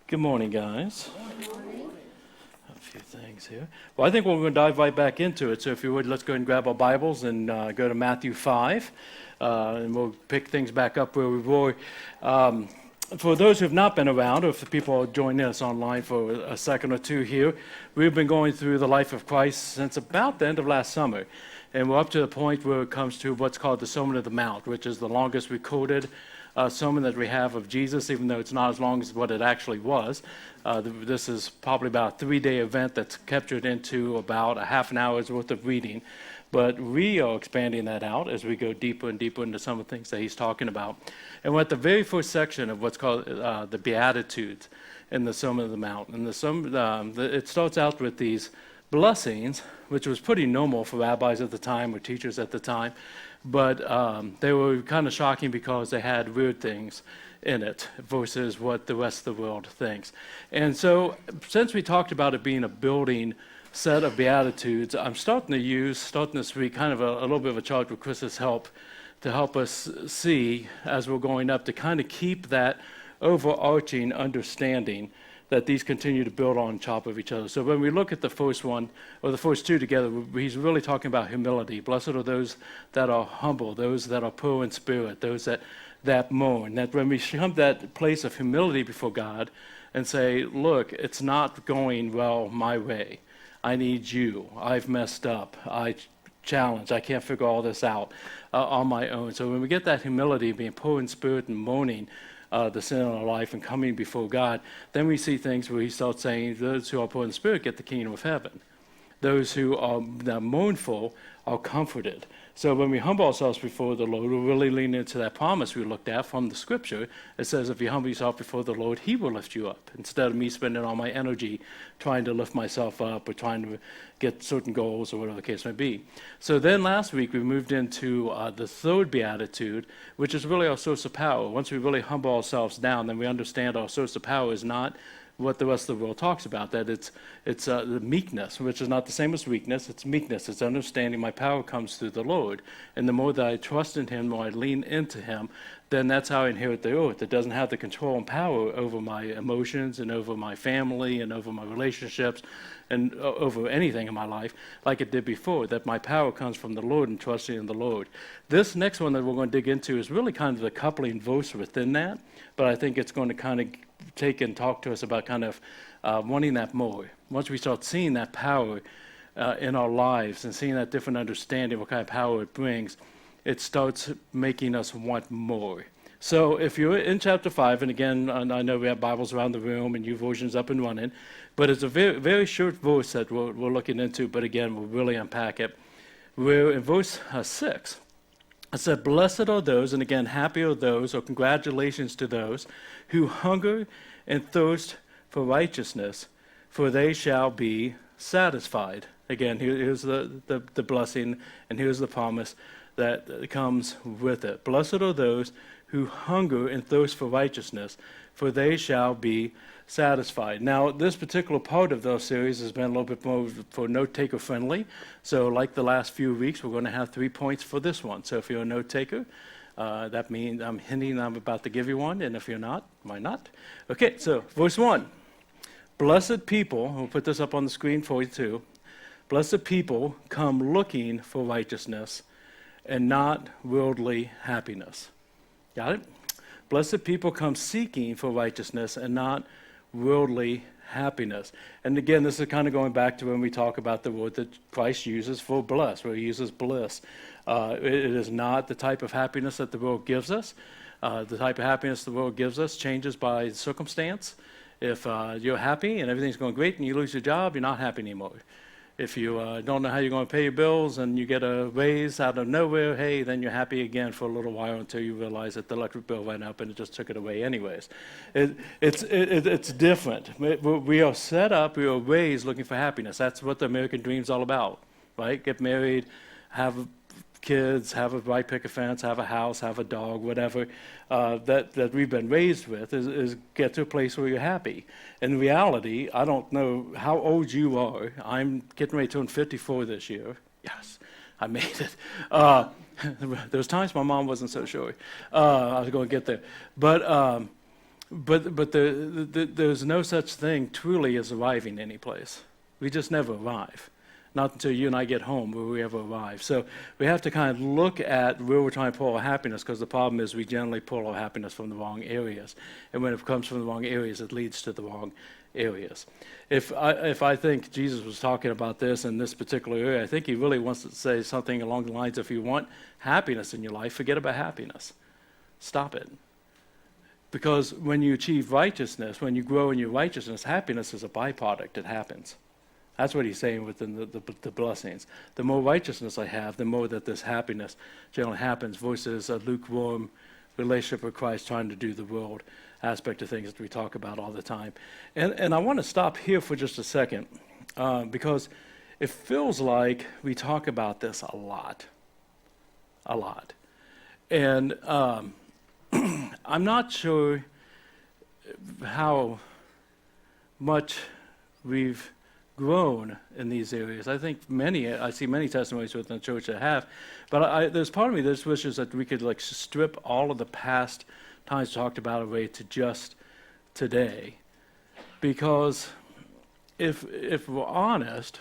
Good morning, guys. A few things here. Well, I think we're going to dive right back into it. So if you would, let's go ahead and grab our Bibles and go to Matthew 5. And we'll pick things back up where we were. For those who have not been around, or if people are joining us online for a second or two here, we've been going through the life of Christ since about the end of last summer. And we're up to the point where it comes to what's called the Sermon on the Mount, which is the longest recorded sermon that we have of Jesus, even though it's not as long as what it actually was. This is probably about a 3-day event that's captured into about a half an hour's worth of reading. But we are expanding that out as we go deeper and deeper into some of the things that he's talking about. And we're at the very first section of what's called the Beatitudes in the Sermon on the Mount. And it starts out with these blessings, which was pretty normal for rabbis at the time or teachers at the time. But they were kind of shocking because they had weird things in it versus what the rest of the world thinks. And so since we talked about it being a building set of Beatitudes, I'm starting this week, kind of a little bit of a charge with Chris's help to help us see as we're going up to kind of keep that overarching understanding that these continue to build on top of each other. So when we look at the first one, or the first two together, he's really talking about humility. Blessed are those that are humble, those that are poor in spirit, those that mourn. That when we come to that place of humility before God and say, look, it's not going well my way. I need you. I've messed up. I can't figure all this out on my own. So when we get that humility, being poor in spirit and mourning, the sin in our life and coming before God, then we see things where he starts saying those who are poor in spirit get the kingdom of heaven. Those who are mournful are comforted. So when we humble ourselves before the Lord, we're really leaning into that promise we looked at from the scripture. It says if you humble yourself before the Lord, he will lift you up, instead of me spending all my energy trying to lift myself up or trying to get certain goals or whatever the case may be. So then last week we moved into the third beatitude, which is really our source of power. Once we really humble ourselves down, then we understand our source of power is not what the rest of the world talks about, that it's the meekness, which is not the same as weakness. It's meekness. It's understanding my power comes through the Lord. And the more that I trust in him, the more I lean into him, then that's how I inherit the earth. It doesn't have the control and power over my emotions and over my family and over my relationships and over anything in my life like it did before, that my power comes from the Lord and trusting in the Lord. This next one that we're going to dig into is really kind of the coupling verse within that, but I think it's going to kind of take and talk to us about kind of wanting that more. Once we start seeing that power in our lives and seeing that different understanding of what kind of power it brings, it starts making us want more. So if you're in chapter 5, and again, I know we have Bibles around the room and new versions up and running, but it's a very, very short verse that we're looking into, but again, we'll really unpack it. We're in verse 6. It said, blessed are those, and again, happy are those, or congratulations to those, who hunger and thirst for righteousness, for they shall be satisfied. Again, here's the blessing, and here's the promise that comes with it. Blessed are those who hunger and thirst for righteousness, for they shall be satisfied. Now, this particular part of the series has been a little bit more for note-taker friendly. So like the last few weeks, we're going to have 3 points for this one. So if you're a note-taker, that means I'm hinting I'm about to give you one, and if you're not, why not? Okay, so verse 1. Blessed people, we'll put this up on the screen for you too. Blessed people come looking for righteousness and not worldly happiness. Got it? Blessed people come seeking for righteousness and not worldly happiness. And again, this is kind of going back to when we talk about the word that Christ uses for bless, where he uses bliss. It is not the type of happiness that the world gives us. The type of happiness the world gives us changes by circumstance. If you're happy and everything's going great and you lose your job, you're not happy anymore. If you don't know how you're going to pay your bills and you get a raise out of nowhere, hey, then you're happy again for a little while until you realize that the electric bill went up and it just took it away anyways. It's different. We are set up, we are raised looking for happiness. That's what the American dream is all about, right? Get married, have kids, have a white picket fence, have a house, have a dog, whatever that we've been raised with is get to a place where you're happy. In reality, I don't know how old you are. I'm getting ready to turn 54 this year. Yes, I made it. There was times my mom wasn't so sure I was going to get there. But But there's no such thing truly as arriving any place. We just never arrive. Not until you and I get home will we ever arrive. So we have to kind of look at where we're trying to pull our happiness, because the problem is we generally pull our happiness from the wrong areas. And when it comes from the wrong areas, it leads to the wrong areas. If I think Jesus was talking about this in this particular area, I think he really wants to say something along the lines, if you want happiness in your life, forget about happiness. Stop it. Because when you achieve righteousness, when you grow in your righteousness, happiness is a byproduct. It happens. That's what he's saying within the blessings. The more righteousness I have, the more that this happiness generally happens, versus a lukewarm relationship with Christ trying to do the world aspect of things that we talk about all the time. And I want to stop here for just a second, because it feels like we talk about this a lot. And I'm not sure how much we've grown in these areas. I see many testimonies within the church that have, but there's part of me that wishes that we could like strip all of the past times talked about away to just today. Because if we're honest,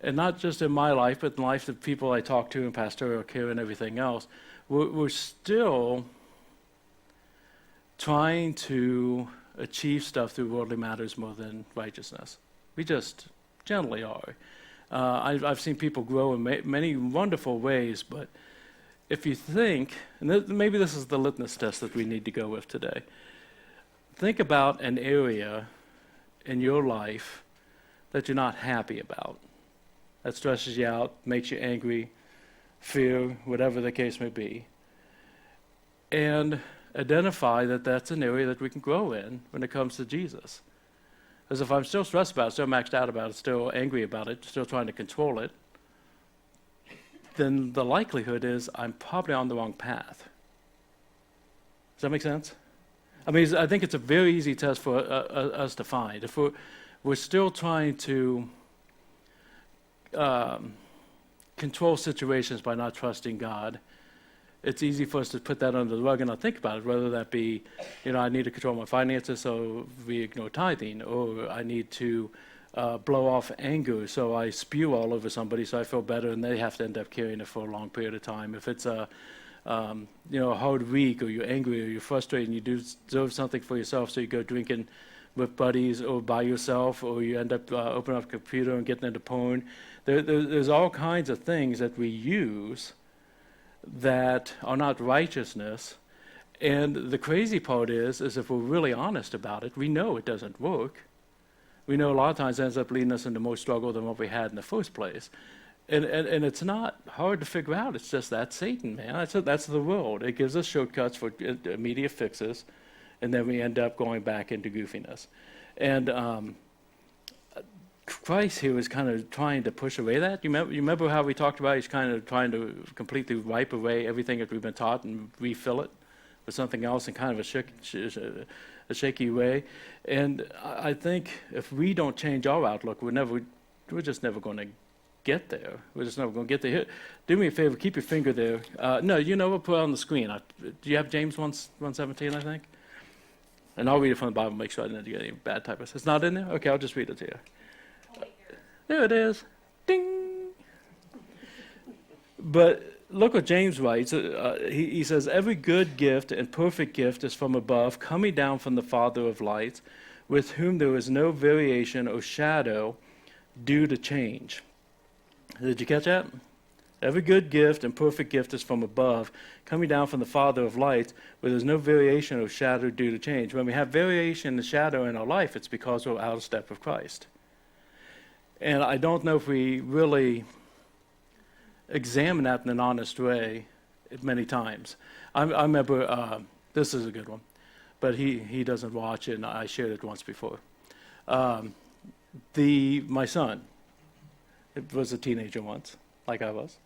and not just in my life, but in the life of people I talk to in pastoral care and everything else, we're still trying to achieve stuff through worldly matters more than righteousness. We just generally are. I've seen people grow in many wonderful ways, but if you think, and maybe this is the litmus test that we need to go with today, think about an area in your life that you're not happy about, that stresses you out, makes you angry, fear, whatever the case may be, and identify that that's an area that we can grow in when it comes to Jesus. Because if I'm still stressed about it, still maxed out about it, still angry about it, still trying to control it, then the likelihood is I'm probably on the wrong path. Does that make sense? I mean, I think it's a very easy test for us to find. If we're still trying to control situations by not trusting God, it's easy for us to put that under the rug and not think about it, whether that be, I need to control my finances, so we ignore tithing, or I need to blow off anger, so I spew all over somebody so I feel better, and they have to end up carrying it for a long period of time. If it's a hard week, or you're angry, or you're frustrated, and you deserve something for yourself, so you go drinking with buddies or by yourself, or you end up opening up a computer and getting into porn. There's all kinds of things that we use that are not righteousness. And the crazy part is if we're really honest about it, we know it doesn't work. We know a lot of times it ends up leading us into more struggle than what we had in the first place. And it's not hard to figure out. It's just that's Satan, man. That's the world. It gives us shortcuts for immediate fixes, and then we end up going back into goofiness. And Christ here is kind of trying to push away that. You remember how we talked about he's kind of trying to completely wipe away everything that we've been taught and refill it with something else in kind of a shaky way. And I think if we don't change our outlook, we're just never going to get there. We're just never going to get there. Here, do me a favor, keep your finger there. No, we'll put it on the screen. Do you have James 1:17, I think? And I'll read it from the Bible, make sure I didn't get any bad typos. It's not in there? Okay, I'll just read it to you. There it is. Ding! But look what James writes. He says, every good gift and perfect gift is from above, coming down from the Father of lights, with whom there is no variation or shadow due to change. Did you catch that? Every good gift and perfect gift is from above, coming down from the Father of lights, where there's no variation or shadow due to change. When we have variation and shadow in our life, it's because we're out of step with Christ. And I don't know if we really examine that in an honest way many times. I remember, this is a good one, but he doesn't watch it, and I shared it once before. My son, it was a teenager once, like I was.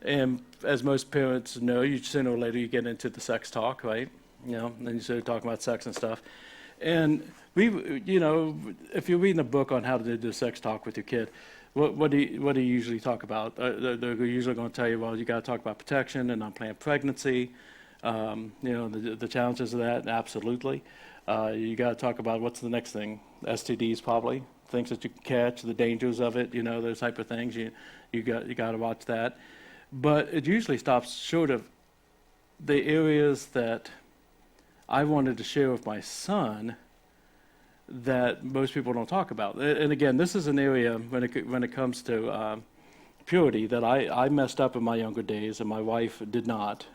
And as most parents know, sooner or later you get into the sex talk, right? And then you start talking about sex and stuff. And if you're reading a book on how to do sex talk with your kid, what do you usually talk about? They're usually going to tell you, well, you got to talk about protection and unplanned pregnancy. The challenges of that, absolutely. You got to talk about what's the next thing. STDs probably, things that you can catch, the dangers of it, those type of things. You got to watch that. But it usually stops short of the areas that I wanted to share with my son that most people don't talk about. And again, this is an area when it comes to purity that I messed up in my younger days, and my wife did not.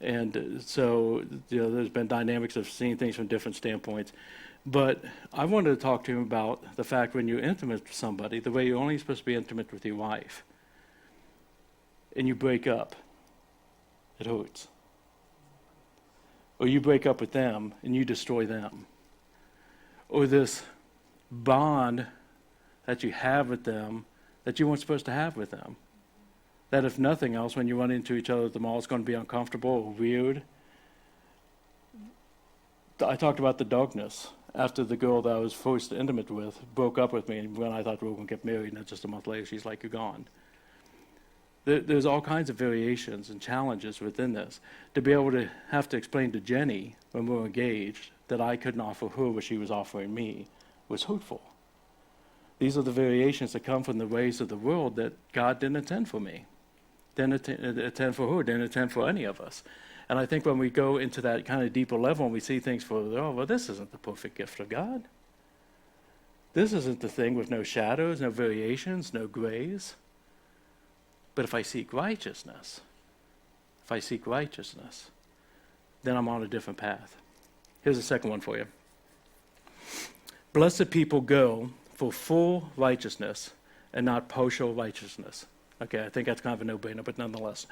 And so, there's been dynamics of seeing things from different standpoints. But I wanted to talk to him about the fact when you're intimate with somebody, the way you're only supposed to be intimate with your wife, and you break up, it hurts. Or you break up with them and you destroy them. Or this bond that you have with them that you weren't supposed to have with them. That if nothing else, when you run into each other at the mall, it's going to be uncomfortable or weird. I talked about the darkness after the girl that I was first intimate with broke up with me, and when I thought we were going to get married, and then just a month later, she's like, you're gone. There's all kinds of variations and challenges within this. To be able to have to explain to Jenny when we were engaged that I couldn't offer her what she was offering me was hurtful. These are the variations that come from the ways of the world that God didn't intend for me, didn't intend for her, didn't intend for any of us. And I think when we go into that kind of deeper level and we see things this isn't the perfect gift of God. This isn't the thing with no shadows, no variations, no grays. But if I seek righteousness, then I'm on a different path. Here's the second one for you. Blessed people go for full righteousness and not partial righteousness. Okay, I think that's kind of a no-brainer, but nonetheless.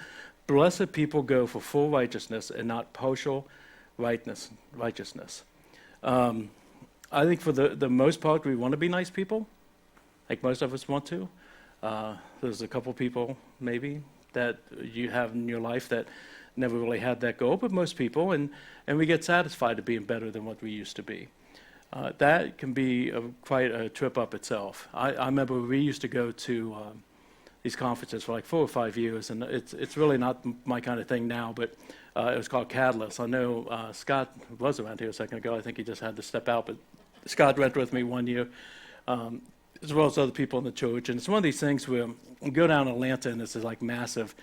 Blessed people go for full righteousness and not partial righteousness. I think for the most part, we want to be nice people, like most of us want to. There's a couple people, maybe, that you have in your life that never really had that goal, but most people, and we get satisfied at being better than what we used to be. That can be quite a trip up itself. I remember we used to go to these conferences for like 4 or 5 years, and it's really not my kind of thing now, but it was called Catalyst. I know Scott was around here a second ago. I think he just had to step out, but Scott went with me one year. As well as other people in the church. And it's one of these things where you go down Atlanta and this is like massive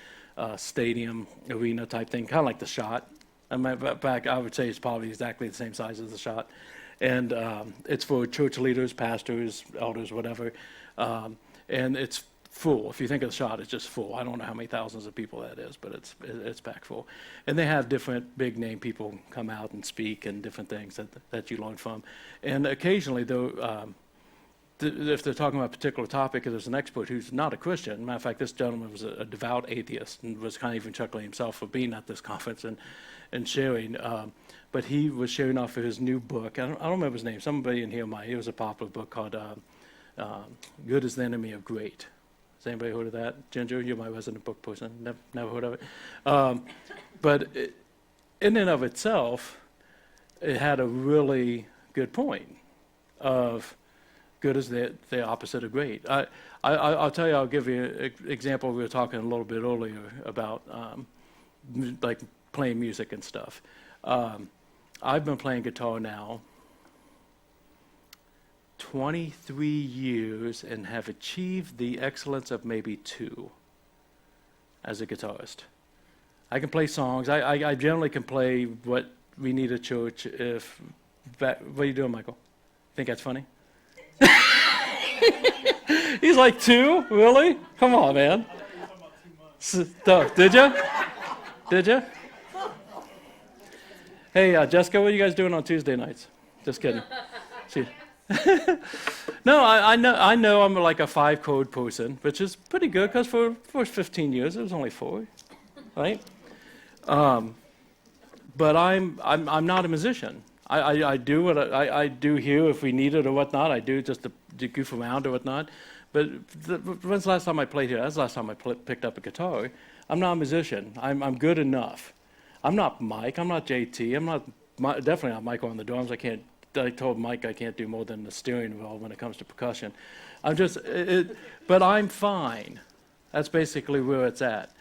stadium, arena type thing, kind of like the Shot. In fact, I would say it's probably exactly the same size as the Shot. And it's for church leaders, pastors, elders, whatever. And it's full. If you think of the Shot, it's just full. I don't know how many thousands of people that is, but it's packed full. And they have different big name people come out and speak and different things that you learn from. And occasionally, though, if they're talking about a particular topic, there's an expert who's not a Christian. Matter of fact, this gentleman was a devout atheist and was kind of even chuckling himself for being at this conference and sharing. But he was sharing off of his new book. I don't remember his name. Somebody in here might. It was a popular book called Good is the Enemy of Great. Has anybody heard of that? Ginger, you're my resident book person. Never heard of it. But in and of itself, it had a really good point of good is the opposite of great. I'll tell you, I'll give you an example. We were talking a little bit earlier about like playing music and stuff. I've been playing guitar now 23 years and have achieved the excellence of maybe 2 as a guitarist. I can play songs. I generally can play what we need at church. What are you doing, Michael? Think that's funny? He's like 2? Really? Come on, man. Did you? Did you? Hey, Jessica, what are you guys doing on Tuesday nights? Just kidding. No, I know I'm like a 5-chord person, which is pretty good because for 15 years it was only 4, right? But I'm not a musician. I do what I do here if we need it or whatnot. I do just to goof around or whatnot. But when's the last time I played here? That's the last time I picked up a guitar. I'm not a musician. I'm good enough. I'm not Mike. I'm not JT. I'm not definitely not Michael on the drums. I told Mike I can't do more than the steering wheel when it comes to percussion. But I'm fine. That's basically where it's at.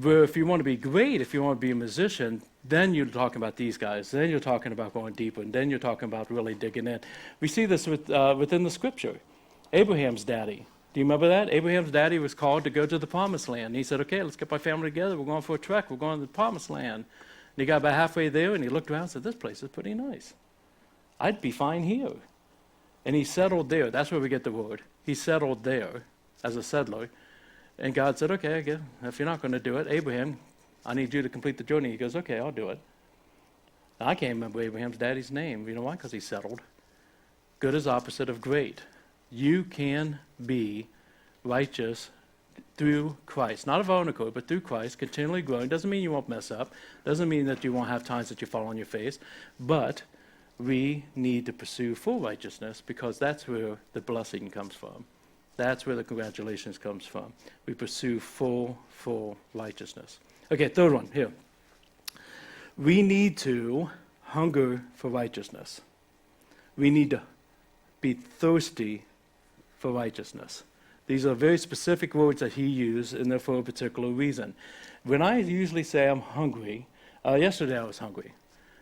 Where if you want to be great, if you want to be a musician, then you're talking about these guys. Then you're talking about going deeper, and then you're talking about really digging in. We see this within the Scripture. Abraham's daddy. Do you remember that? Abraham's daddy was called to go to the Promised Land. And he said, okay, let's get my family together. We're going for a trek. We're going to the Promised Land. And he got about halfway there, and he looked around and said, this place is pretty nice. I'd be fine here. And he settled there. That's where we get the word. He settled there as a settler. And God said, okay, again, if you're not going to do it, Abraham, I need you to complete the journey. He goes, okay, I'll do it. Now, I can't remember Abraham's daddy's name. You know why? Because he settled. Good is opposite of great. You can be righteous through Christ. Not of our own accord, but through Christ, continually growing. Doesn't mean you won't mess up. Doesn't mean that you won't have times that you fall on your face. But we need to pursue full righteousness because that's where the blessing comes from. That's where the congratulations comes from. We pursue full righteousness. Okay, third one, here. We need to hunger for righteousness. We need to be thirsty for righteousness. These are very specific words that he used, and they're for a particular reason. When I usually say I'm hungry, yesterday I was hungry.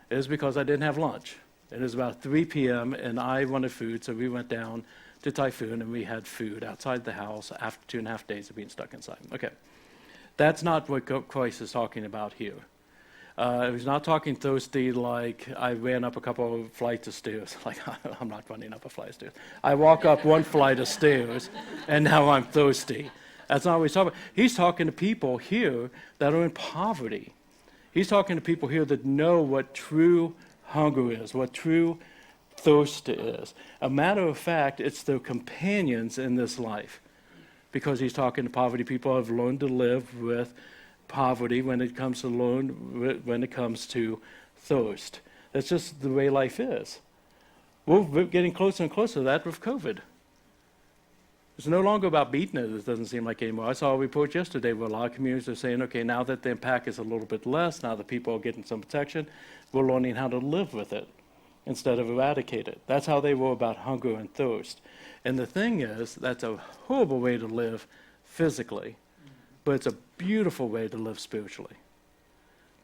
It was because I didn't have lunch. It was about 3 p.m., and I wanted food, so we went down to Typhoon, and we had food outside the house after 2.5 days of being stuck inside. Okay. That's not what Christ is talking about here. He's not talking thirsty like I ran up a couple of flights of stairs. Like, I'm not running up a flight of stairs. I walk up one flight of stairs, and now I'm thirsty. That's not what he's talking about. He's talking to people here that are in poverty. He's talking to people here that know what true hunger is, what true thirst is. A matter of fact, it's their companions in this life. Because he's talking to poverty people who have learned to live with poverty when it comes to thirst. That's just the way life is. We're getting closer and closer to that with COVID. It's no longer about beating it doesn't seem like anymore. I saw a report yesterday where a lot of communities are saying, okay, now that the impact is a little bit less, now that people are getting some protection, we're learning how to live with it instead of eradicate it. That's how they were about hunger and thirst. And the thing is, that's a horrible way to live physically, but it's a beautiful way to live spiritually.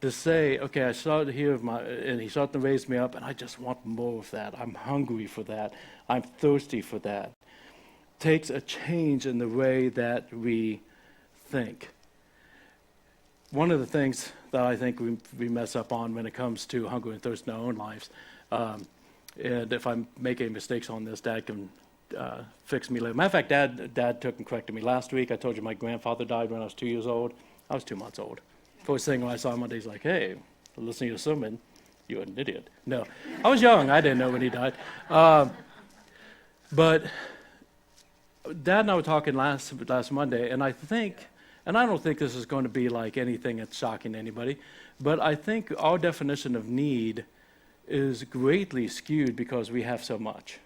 To say, okay, I started here, and he started to raise me up, and I just want more of that. I'm hungry for that. I'm thirsty for that. Takes a change in the way that we think. One of the things that I think we mess up on when it comes to hunger and thirst in our own lives, and if I'm making mistakes on this, Dad can fix me later. Matter of fact, Dad took and corrected me last week. I told you my grandfather died when I was 2 years old. I was 2 months old. First thing when I saw him one day, he's like, hey, listening to your sermon, you're an idiot. No, I was young. I didn't know when he died. But Dad and I were talking last Monday, and I don't think this is going to be like anything that's shocking to anybody, but I think our definition of need is greatly skewed because we have so much.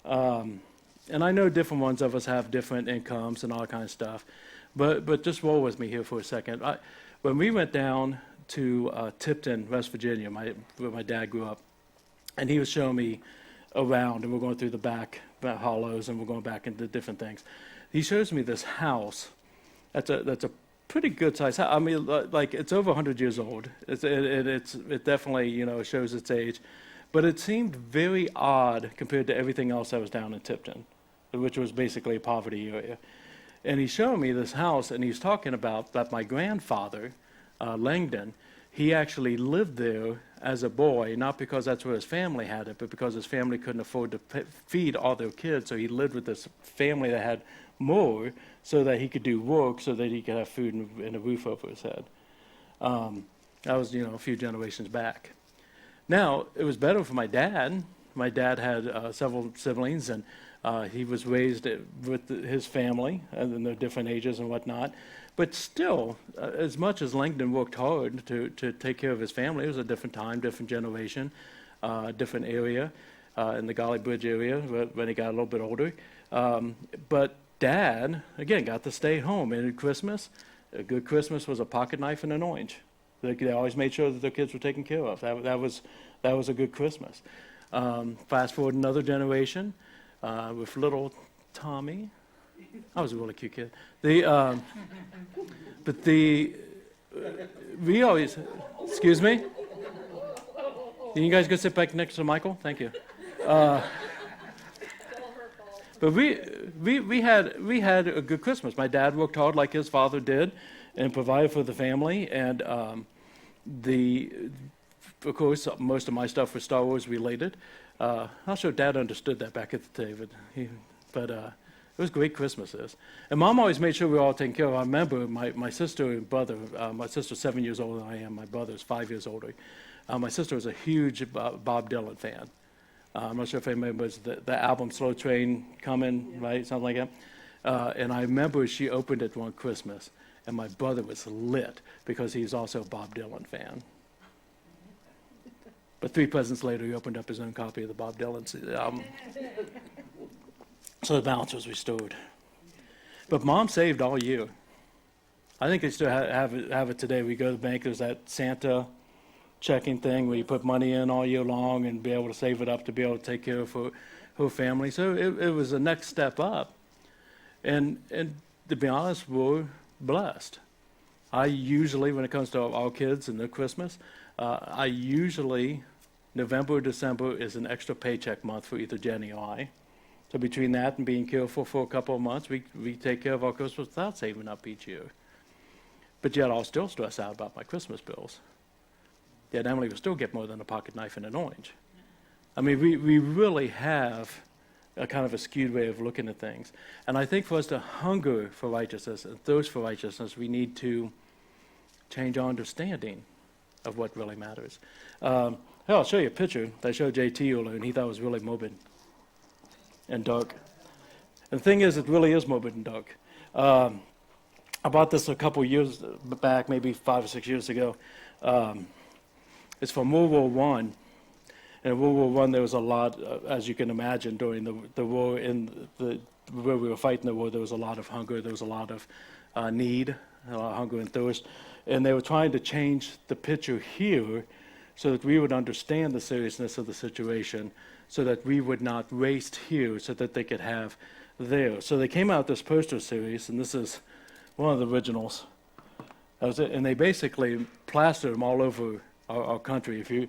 And I know different ones of us have different incomes and all that kind of stuff, but just roll with me here for a second. When we went down to Tipton, West Virginia, where my dad grew up, and he was showing me around, and we're going through the back hollows, and we're going back into different things. He shows me this house. That's a pretty good size house. I mean, like it's over 100 years old. It definitely shows its age. But it seemed very odd compared to everything else that was down in Tipton, which was basically a poverty area. And he's showing me this house, and he's talking about that my grandfather, Langdon, he actually lived there as a boy, not because that's where his family had it, but because his family couldn't afford to feed all their kids, so he lived with this family that had more so that he could do work, so that he could have food and a roof over his head. That was, a few generations back. Now, it was better for my dad. My dad had several siblings, and he was raised with his family, and they're different ages and whatnot. But still, as much as Langdon worked hard to take care of his family, it was a different time, different generation, different area, in the Golly Bridge area when he got a little bit older. But Dad, again, got to stay home. And at Christmas, a good Christmas was a pocket knife and an orange. They always made sure that their kids were taken care of. That was a good Christmas. Fast forward another generation with little Tommy. I was a really cute kid. We always, excuse me? Can you guys go sit back next to Michael? Thank you. But we had a good Christmas. My dad worked hard like his father did and provided for the family. And of course, most of my stuff was Star Wars related. I'm sure Dad understood that back at the day, but it was great Christmases. And Mom always made sure we were all taken care of. I remember my sister and brother, my sister's 7 years older than I am, my brother's 5 years older. My sister was a huge Bob Dylan fan. I'm not sure if anybody remembers the album Slow Train Coming, right, something like that. And I remember she opened it one Christmas, and my brother was lit because he's also a Bob Dylan fan. But 3 presents later, he opened up his own copy of the Bob Dylan album. So the balance was restored. But Mom saved all year. I think they still have it today. We go to the bank, there's that Santa checking thing where you put money in all year long and be able to save it up to be able to take care of her family. So it was the next step up. And to be honest, we're blessed. I usually, when it comes to our kids and their Christmas, November or December is an extra paycheck month for either Jenny or I. So between that and being careful for a couple of months, we take care of our Christmas without saving up each year. But yet I'll still stress out about my Christmas bills. Yet Emily will still get more than a pocket knife and an orange. I mean, we really have a kind of a skewed way of looking at things. And I think for us to hunger for righteousness and thirst for righteousness, we need to change our understanding of what really matters. I'll show you a picture that I showed JT earlier, and he thought it was really morbid and dark. And the thing is, it really is morbid and dark. I bought this a couple years back, maybe 5 or 6 years ago. It's from World War I. And in World War I, there was a lot, as you can imagine, during the war, where we were fighting the war, there was a lot of hunger, there was a lot of need, a lot of hunger and thirst. And they were trying to change the picture here so that we would understand the seriousness of the situation, so that we would not waste here, so that they could have there. So they came out with this poster series, and this is one of the originals. That was it. And they basically plastered them all over our country, if you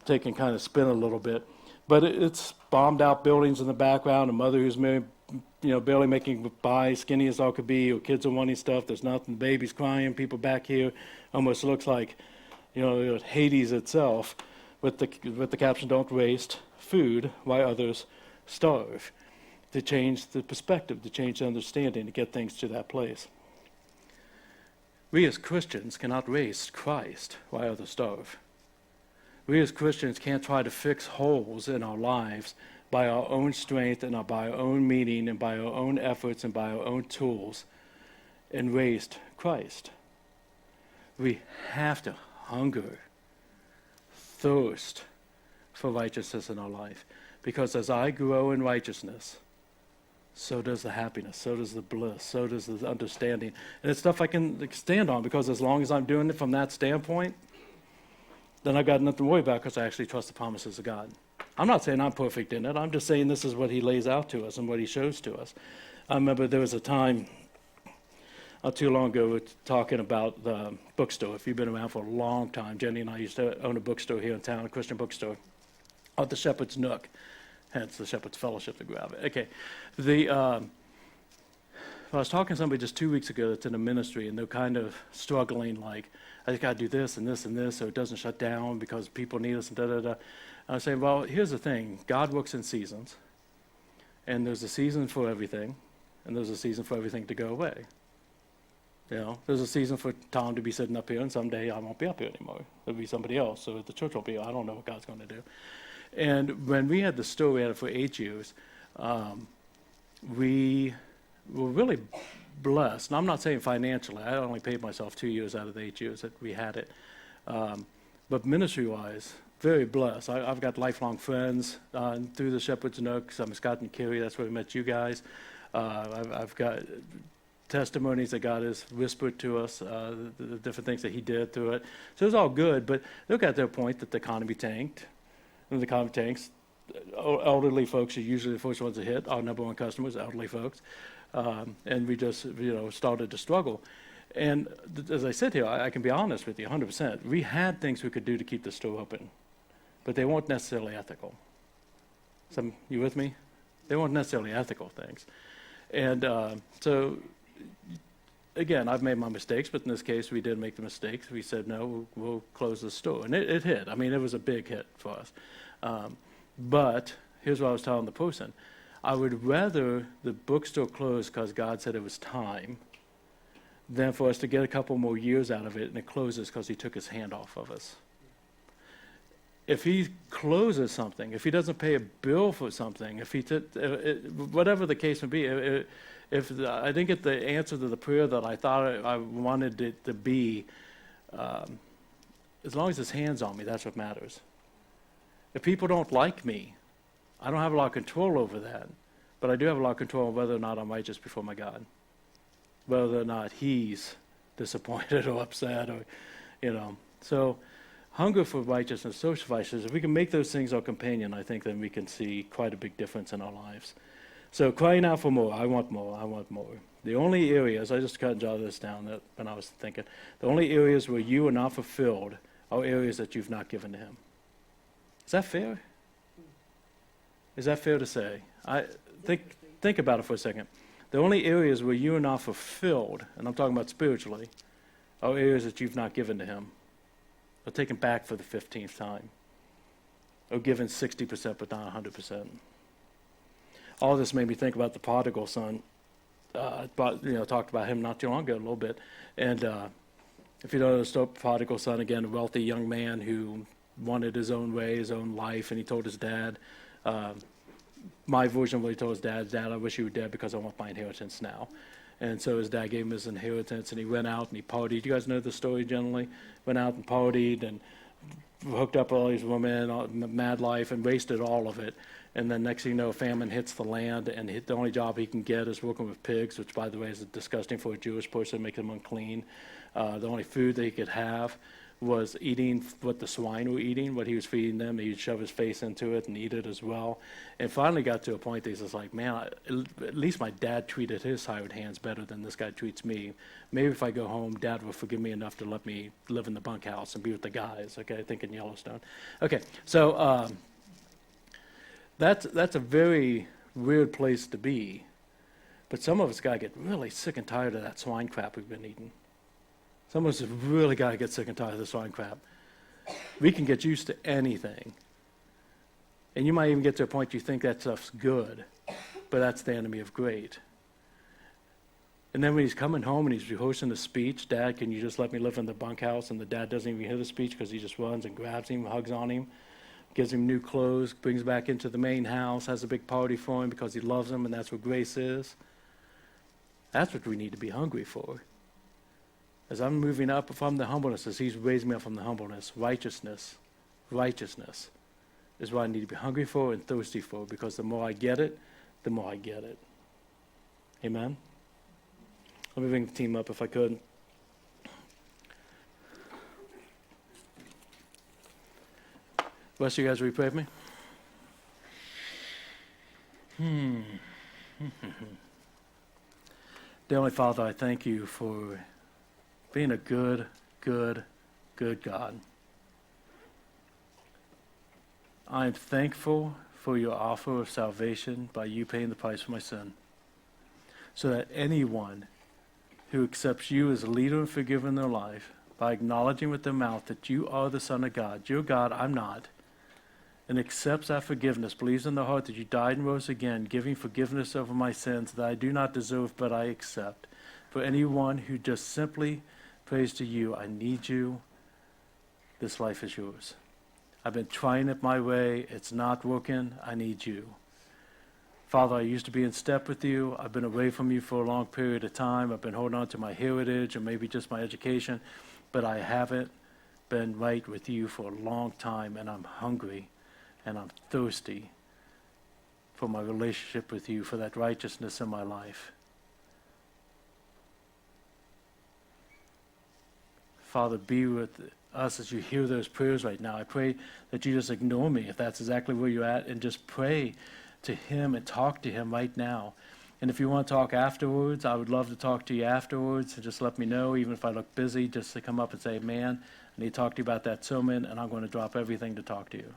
take and kind of spin a little bit. But it's bombed out buildings in the background, a mother who's barely making it by, skinny as all could be, or kids are wanting stuff, there's nothing, babies crying, people back here, almost looks like, Hades itself, with the caption, "Don't waste food while others starve," to change the perspective, to change the understanding, to get things to that place. We as Christians cannot waste Christ while others starve. We as Christians can't try to fix holes in our lives by our own strength and by our own meaning and by our own efforts and by our own tools and waste Christ. We have to hunger, thirst for righteousness in our life. Because as I grow in righteousness, so does the happiness, so does the bliss, so does the understanding. And it's stuff I can stand on, because as long as I'm doing it from that standpoint, then I've got nothing to worry about, because I actually trust the promises of God. I'm not saying I'm perfect in it. I'm just saying this is what he lays out to us and what he shows to us. I remember there was a time not too long ago, we were talking about the bookstore. If you've been around for a long time, Jenny and I used to own a bookstore here in town, a Christian bookstore, at the Shepherd's Nook, hence the Shepherd's Fellowship to grab it. Okay. I was talking to somebody just 2 weeks ago that's in a ministry, and they're kind of struggling, like, I just got to do this and this and this so it doesn't shut down because people need us and da-da-da. I was saying, well, here's the thing. God works in seasons, and there's a season for everything, and there's a season for everything to go away. There's a season for Tom to be sitting up here, and someday I won't be up here anymore. There'll be somebody else, so the church will be, I don't know what God's going to do. And when we had the store, we had it for 8 years, we were really blessed. And I'm not saying financially. I only paid myself 2 years out of the 8 years that we had it. But ministry-wise, very blessed. I've got lifelong friends through the Shepherd's Nook. I'm Scott and Kerry. That's where we met you guys. I've got testimonies that God has whispered to us, the different things that he did through it. So it was all good, but they got to a point that the economy tanked. When the economy tanks, elderly folks are usually the first ones to hit. Our number one customers, elderly folks. And we just, started to struggle. And as I sit here, I can be honest with you 100%. We had things we could do to keep the store open, but they weren't necessarily ethical. You with me? They weren't necessarily ethical things. And so, again, I've made my mistakes, but in this case, we did make the mistakes. We said, no, we'll close the store. And it hit. I mean, it was a big hit for us. But here's what I was telling the person. I would rather the bookstore close because God said it was time than for us to get a couple more years out of it and it closes because he took his hand off of us. If he closes something, if he doesn't pay a bill for something, if he whatever the case may be, if I didn't get the answer to the prayer that I thought I wanted it to be, as long as his hand's on me, that's what matters. If people don't like me, I don't have a lot of control over that, but I do have a lot of control over whether or not I'm righteous before my God, whether or not he's disappointed or upset or, So hunger for righteousness, social righteousness, if we can make those things our companion, I think then we can see quite a big difference in our lives. So crying out for more, I want more, I want more. The only areas, I just jotted this down when I was thinking, the only areas where you are not fulfilled are areas that you've not given to him. Is that fair? Is that fair to say? Think about it for a second. The only areas where you are not fulfilled, and I'm talking about spiritually, are areas that you've not given to him, or taken back for the 15th time, or given 60% but not 100%. All this made me think about the Prodigal Son. Talked about him not too long ago, a little bit. And if you know the story, Prodigal Son, again, a wealthy young man who wanted his own way, his own life, and he told his dad, my version of what he told his dad, I wish you were dead because I want my inheritance now. And so his dad gave him his inheritance, and he went out and he partied. You guys know the story generally? Went out and partied and hooked up with all these women, mad life, and wasted all of it. And then next thing you know, famine hits the land, and the only job he can get is working with pigs, which, by the way, is disgusting for a Jewish person, making them unclean. The only food that he could have was eating what the swine were eating, what he was feeding them. He'd shove his face into it and eat it as well. And finally got to a point that he's just like, man, at least my dad treated his hired hands better than this guy treats me. Maybe if I go home, Dad will forgive me enough to let me live in the bunkhouse and be with the guys, okay, I think in Yellowstone. Okay, so that's a very weird place to be. But some of us got to get really sick and tired of that swine crap we've been eating. Some of us have really got to get sick and tired of the swine crap. We can get used to anything. And you might even get to a point you think that stuff's good, but that's the enemy of great. And then when he's coming home and he's rehearsing the speech, Dad, can you just let me live in the bunkhouse? And the dad doesn't even hear the speech because he just runs and grabs him, hugs on him, gives him new clothes, brings back into the main house, has a big party for him because he loves him, and that's what grace is. That's what we need to be hungry for. As I'm moving up from the humbleness, as he's raised me up from the humbleness, righteousness is what I need to be hungry for and thirsty for, because the more I get it, the more I get it. Amen? Let me bring the team up if I could. Bless you guys, will you pray with me? Dear Heavenly Father, I thank you for being a good God. I am thankful for your offer of salvation by you paying the price for my sin, so that anyone who accepts you as a leader and forgiver in their life, by acknowledging with their mouth that you are the Son of God, you're God, I'm not, and accepts that forgiveness, believes in their heart that you died and rose again, giving forgiveness over my sins that I do not deserve but I accept. For anyone who just simply prays to you, I need you, this life is yours. I've been trying it my way, it's not working, I need you. Father, I used to be in step with you. I've been away from you for a long period of time. I've been holding on to my heritage or maybe just my education, but I haven't been right with you for a long time, and I'm hungry and I'm thirsty for my relationship with you, for that righteousness in my life. Father, be with us as you hear those prayers right now. I pray that you just ignore me if that's exactly where you're at, and just pray to him and talk to him right now. And if you want to talk afterwards, I would love to talk to you afterwards, and just let me know, even if I look busy, just to come up and say, man, I need to talk to you about that sermon, and I'm going to drop everything to talk to you.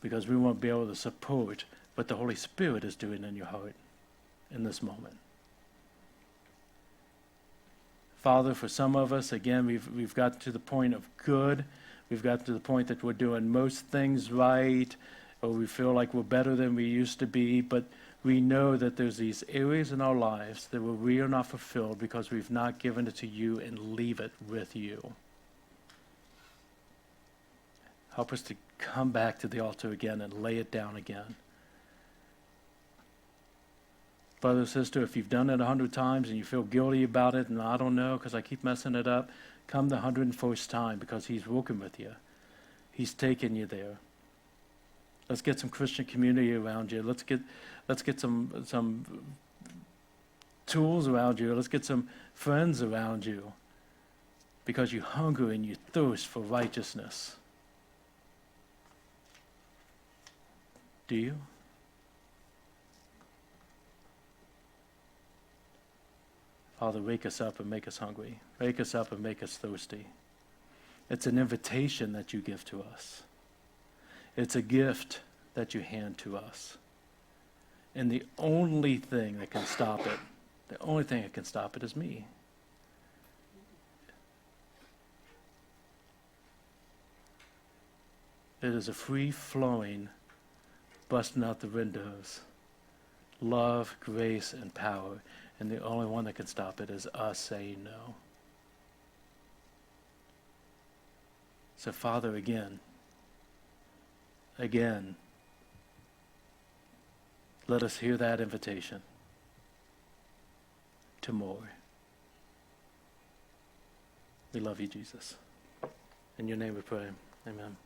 Because we won't be able to support what the Holy Spirit is doing in your heart in this moment. Father, for some of us, again, we've got to the point of good. We've got to the point that we're doing most things right, or we feel like we're better than we used to be, but we know that there's these areas in our lives that we are not fulfilled because we've not given it to you and leave it with you. Help us to come back to the altar again and lay it down again. Brother, sister, if you've done it 100 times and you feel guilty about it, and I don't know because I keep messing it up, come the 101st time because he's working with you. He's taking you there. Let's get some Christian community around you. Let's get some tools around you. Let's get some friends around you because you hunger and you thirst for righteousness. Do you? Father, wake us up and make us hungry. Wake us up and make us thirsty. It's an invitation that you give to us. It's a gift that you hand to us. And the only thing that can stop it is me. It is a free-flowing, busting out the windows, love, grace, and power. And the only one that can stop it is us saying no. So, Father, again, let us hear that invitation to more. We love you, Jesus. In your name we pray. Amen.